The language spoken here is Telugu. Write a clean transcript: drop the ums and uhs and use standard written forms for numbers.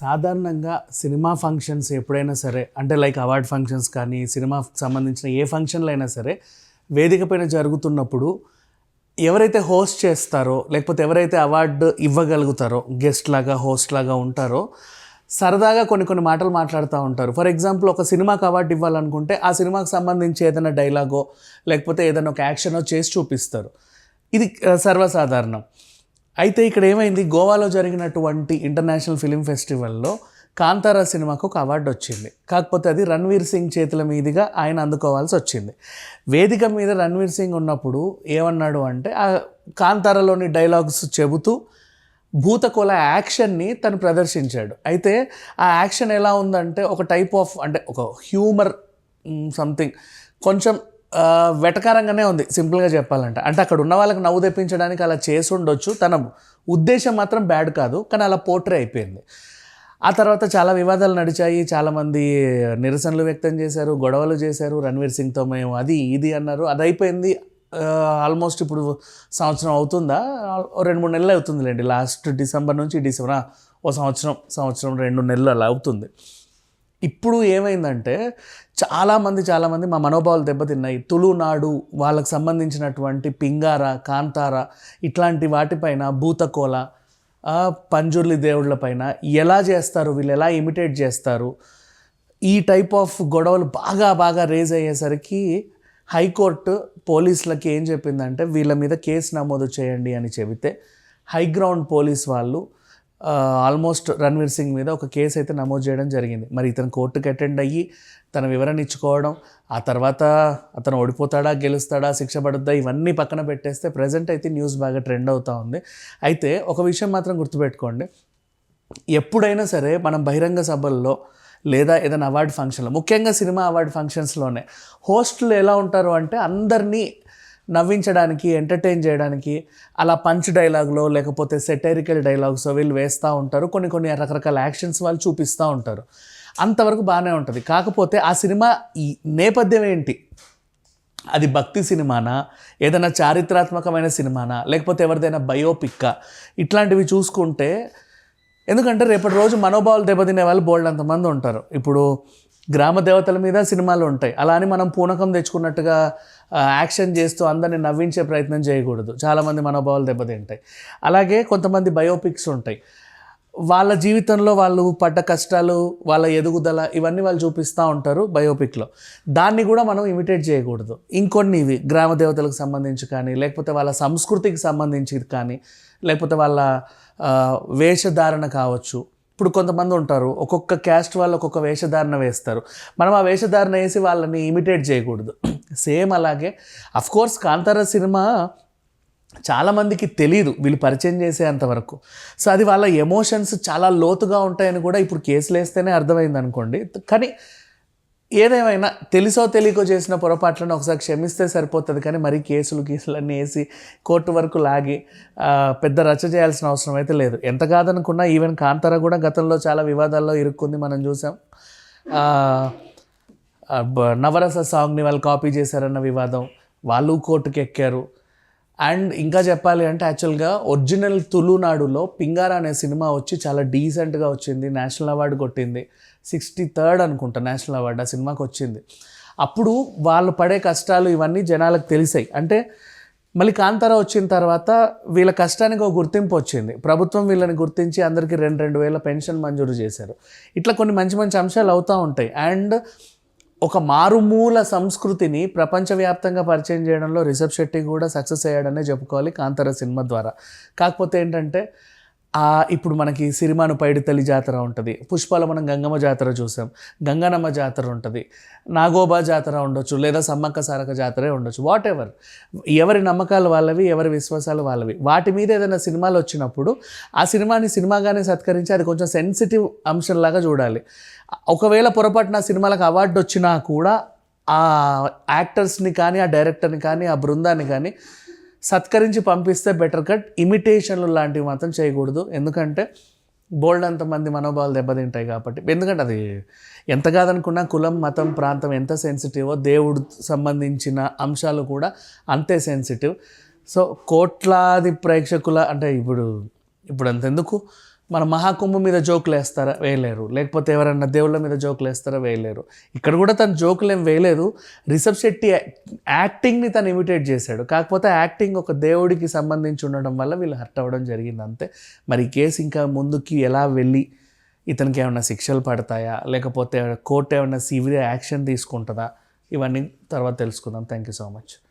సాధారణంగా సినిమా ఫంక్షన్స్ ఎప్పుడైనా సరే అంటే లైక్ అవార్డ్ ఫంక్షన్స్ కానీ సినిమాకి సంబంధించిన ఏ ఫంక్షన్లు అయినా సరే వేదిక పైన జరుగుతున్నప్పుడు ఎవరైతే హోస్ట్ చేస్తారో లేకపోతే ఎవరైతే అవార్డు ఇవ్వగలుగుతారో గెస్ట్ లాగా హోస్ట్ లాగా ఉంటారో సరదాగా కొన్ని మాటలు మాట్లాడుతూ ఉంటారు. ఫర్ ఎగ్జాంపుల్ ఒక సినిమాకి అవార్డు ఇవ్వాలనుకుంటే ఆ సినిమాకి సంబంధించి ఏదైనా డైలాగో లేకపోతే ఏదైనా ఒక యాక్షనో చేసి చూపిస్తారు. ఇది సర్వసాధారణం. అయితే ఇక్కడ ఏమైంది, గోవాలో జరిగినటువంటి ఇంటర్నేషనల్ ఫిలిం ఫెస్టివల్లో కాంతారా సినిమాకు ఒక అవార్డు వచ్చింది. కాకపోతే అది రణ్వీర్ సింగ్ చేతుల మీదుగా ఆయన అందుకోవాల్సి వచ్చింది. వేదిక మీద రణ్వీర్ సింగ్ ఉన్నప్పుడు ఏమన్నాడు అంటే ఆ కాంతారాలోని డైలాగ్స్ చెబుతూ భూతకోల యాక్షన్ని తను ప్రదర్శించాడు. అయితే ఆ యాక్షన్ ఎలా ఉందంటే ఒక టైప్ ఆఫ్ అంటే ఒక హ్యూమర్ సంథింగ్ కొంచెం వెటకారంగానే ఉంది సింపుల్గా చెప్పాలంటే. అంటే అక్కడ ఉన్న వాళ్ళకి నవ్వు తెప్పించడానికి అలా చేసి ఉండొచ్చు, తన ఉద్దేశం మాత్రం బ్యాడ్ కాదు, కానీ అలా పోర్ట్రే అయిపోయింది. ఆ తర్వాత చాలా వివాదాలు నడిచాయి, చాలామంది నిరసనలు వ్యక్తం చేశారు, గొడవలు చేశారు, రణ్వీర్ సింగ్తో మేము అది ఇది అన్నారు. అది అయిపోయింది. ఆల్మోస్ట్ ఇప్పుడు సంవత్సరం అవుతుందా, 2-3 నెలలు అవుతుందిలేండి. లాస్ట్ డిసెంబర్ నుంచి డిసెంబర్ ఓ సంవత్సరం 2 నెలలు అలా అవుతుంది. ఇప్పుడు ఏమైందంటే చాలామంది మా మనోభావాలు దెబ్బతిన్నాయి. తులునాడు వాళ్ళకి సంబంధించినటువంటి పింగార, కాంతార ఇట్లాంటి వాటిపైన భూతకోల, పంజుర్లి దేవుళ్ళ పైన ఎలా చేస్తారు, వీళ్ళు ఎలా ఇమిటేట్ చేస్తారు, ఈ టైప్ ఆఫ్ గొడవలు బాగా రేజ్ అయ్యేసరికి హైకోర్టు పోలీసులకి ఏం చెప్పిందంటే వీళ్ళ మీద కేసు నమోదు చేయండి అని చెబితే హైగ్రౌండ్ పోలీస్ వాళ్ళు ఆల్మోస్ట్ రణ్వీర్ సింగ్ మీద ఒక కేసు అయితే నమోదు చేయడం జరిగింది. మరి ఇతను కోర్టుకి అటెండ్ అయ్యి తన వివరణ ఇచ్చుకోవడం, ఆ తర్వాత అతను ఓడిపోతాడా గెలుస్తాడా శిక్ష పడుద్దా ఇవన్నీ పక్కన పెట్టేస్తే ప్రజెంట్ అయితే న్యూస్ బాగా ట్రెండ్ అవుతూ ఉంది. అయితే ఒక విషయం మాత్రం గుర్తుపెట్టుకోండి, ఎప్పుడైనా సరే మనం బహిరంగ సభల్లో లేదా ఏదైనా అవార్డు ఫంక్షన్లో, ముఖ్యంగా సినిమా అవార్డు ఫంక్షన్స్లోనే హోస్టులు ఎలా ఉంటారు అంటే అందరినీ నవ్వించడానికి, ఎంటర్టైన్ చేయడానికి అలా పంచ్ డైలాగ్లో లేకపోతే సెటైరికల్ డైలాగ్స్ వీళ్ళు వేస్తూ ఉంటారు. కొన్ని రకరకాల యాక్షన్స్ వాళ్ళు చూపిస్తూ ఉంటారు. అంతవరకు బాగానే ఉంటుంది. కాకపోతే ఆ సినిమా ఈ నేపథ్యం ఏంటి, అది భక్తి సినిమానా, ఏదైనా చారిత్రాత్మకమైన సినిమానా, లేకపోతే ఎవరిదైనా బయోపిక్కా, ఇట్లాంటివి చూసుకుంటే, ఎందుకంటే రేపటి రోజు మనోభావాలు దెబ్బతినే వాళ్ళు బోల్డ్ అంతమంది ఉంటారు. ఇప్పుడు గ్రామ దేవతల మీద సినిమాలు ఉంటాయి, అలా అని మనం పూనకం తెచ్చుకున్నట్టుగా యాక్షన్ చేస్తూ అందరిని నవ్వించే ప్రయత్నం చేయకూడదు, చాలామంది మనోభావాలు దెబ్బతింటాయి. అలాగే కొంతమంది బయోపిక్స్ ఉంటాయి, వాళ్ళ జీవితంలో వాళ్ళు పడ్డ కష్టాలు, వాళ్ళ ఎదుగుదల ఇవన్నీ వాళ్ళు చూపిస్తూ ఉంటారు బయోపిక్లో. దాన్ని కూడా మనం ఇమిటేట్ చేయకూడదు. ఇంకొన్ని ఇవి గ్రామ దేవతలకు సంబంధించి కానీ, లేకపోతే వాళ్ళ సంస్కృతికి సంబంధించి కానీ, లేకపోతే వాళ్ళ వేషధారణ కావచ్చు. ఇప్పుడు కొంతమంది ఉంటారు, ఒక్కొక్క క్యాస్ట్ వాళ్ళు ఒక్కొక్క వేషధారణ వేస్తారు, మనం ఆ వేషధారణ వేసి వాళ్ళని ఇమిటేట్ చేయకూడదు. సేమ్ అలాగే అఫ్కోర్స్ కాంతారా సినిమా చాలామందికి తెలీదు వీళ్ళు పరిచయం చేసేంతవరకు. సో అది వాళ్ళ ఎమోషన్స్ చాలా లోతుగా ఉంటాయని కూడా ఇప్పుడు కేసులు వేస్తేనే అర్థమైంది అనుకోండి. కానీ ఏదేమైనా తెలిసో తెలియకో చేసిన పొరపాట్లను ఒకసారి క్షమిస్తే సరిపోతుంది, కానీ మరీ కేసులు అన్నీ వేసి కోర్టు వరకు లాగి పెద్ద రచ్చ చేయాల్సిన అవసరం అయితే లేదు. ఎంత కాదనుకున్నా ఈవెన్ కాంతారా కూడా గతంలో చాలా వివాదాల్లో ఇరుక్కుంది, మనం చూసాం. నవరస సాంగ్ని వాళ్ళు కాపీ చేశారన్న వివాదం, వాళ్ళు కోర్టుకి ఎక్కారు. అండ్ ఇంకా చెప్పాలి అంటే యాక్చువల్గా ఒరిజినల్ తులునాడులో పింగారా అనే సినిమా వచ్చి చాలా డీసెంట్గా వచ్చింది, నేషనల్ అవార్డు కొట్టింది. 63rd అనుకుంటా నేషనల్ అవార్డు ఆ సినిమాకి వచ్చింది. అప్పుడు వాళ్ళు పడే కష్టాలు ఇవన్నీ జనాలకు తెలిసాయి. అంటే మళ్ళీ కాంతారా వచ్చిన తర్వాత వీళ్ళ కష్టానికి ఒక గుర్తింపు వచ్చింది, ప్రభుత్వం వీళ్ళని గుర్తించి అందరికీ 2,000 పెన్షన్ మంజూరు చేశారు. ఇట్లా కొన్ని మంచి అంశాలు అవుతూ ఉంటాయి. అండ్ ఒక మారుమూల సంస్కృతిని ప్రపంచవ్యాప్తంగా పరిచయం చేయడంలో రిషబ్ శెట్టి కూడా సక్సెస్ అయ్యాడనే చెప్పుకోవాలి కాంతారా సినిమా ద్వారా. కాకపోతే ఏంటంటే ఇప్పుడు మనకి సిరిమాను పైడితల్లి జాతర ఉంటుంది, పుష్పాల మనం గంగమ్మ జాతర చూసాం, గంగానమ్మ జాతర ఉంటుంది, నాగోబా జాతర ఉండొచ్చు, లేదా సమ్మక్క సారక జాతరే ఉండొచ్చు. వాట్ ఎవర్, ఎవరి నమ్మకాలు వాళ్ళవి, ఎవరి విశ్వాసాలు వాళ్ళవి. వాటి మీద ఏదైనా సినిమాలు వచ్చినప్పుడు ఆ సినిమాని సినిమాగానే సత్కరించి అది కొంచెం సెన్సిటివ్ అంశంలాగా చూడాలి. ఒకవేళ పొరపాటున సినిమాలకు అవార్డు వచ్చినా కూడా ఆ యాక్టర్స్ని కానీ, ఆ డైరెక్టర్ని కానీ, ఆ బృందాన్ని కానీ సత్కరించి పంపిస్తే బెటర్. కట్ ఇమిటేషన్లు లాంటివి మాత్రం చేయకూడదు, ఎందుకంటే బోల్డ్ అంతమంది మనోభావాలు దెబ్బతింటాయి కాబట్టి. ఎందుకంటే అది ఎంత కాదనుకున్నా కులం, మతం, ప్రాంతం ఎంత సెన్సిటివో దేవుడు సంబంధించిన అంశాలు కూడా అంతే సెన్సిటివ్. సో కోట్లాది ప్రేక్షకుల అంటే ఇప్పుడు అంతెందుకు, మన మహాకుంభ మీద జోకులు వేస్తారా, వేయలేరు. లేకపోతే ఎవరన్నా దేవుళ్ళ మీద జోకులు వేస్తారా, వేయలేరు. ఇక్కడ కూడా తను జోకులు ఏం వేయలేదు. రిషబ్ శెట్టి యాక్టింగ్ని తను ఇమిటేట్ చేశాడు. కాకపోతే యాక్టింగ్ ఒక దేవుడికి సంబంధించి ఉండడం వల్ల వీళ్ళు హర్ట్ అవ్వడం జరిగింది అంతే. మరి ఈ కేసు ఇంకా ముందుకి ఎలా వెళ్ళి ఇతనికి ఏమైనా శిక్షలు పడతాయా, లేకపోతే కోర్టు ఏమైనా సివియర్ యాక్షన్ తీసుకుంటుందా, ఇవన్నీ తర్వాత తెలుసుకుందాం. Thank you so much.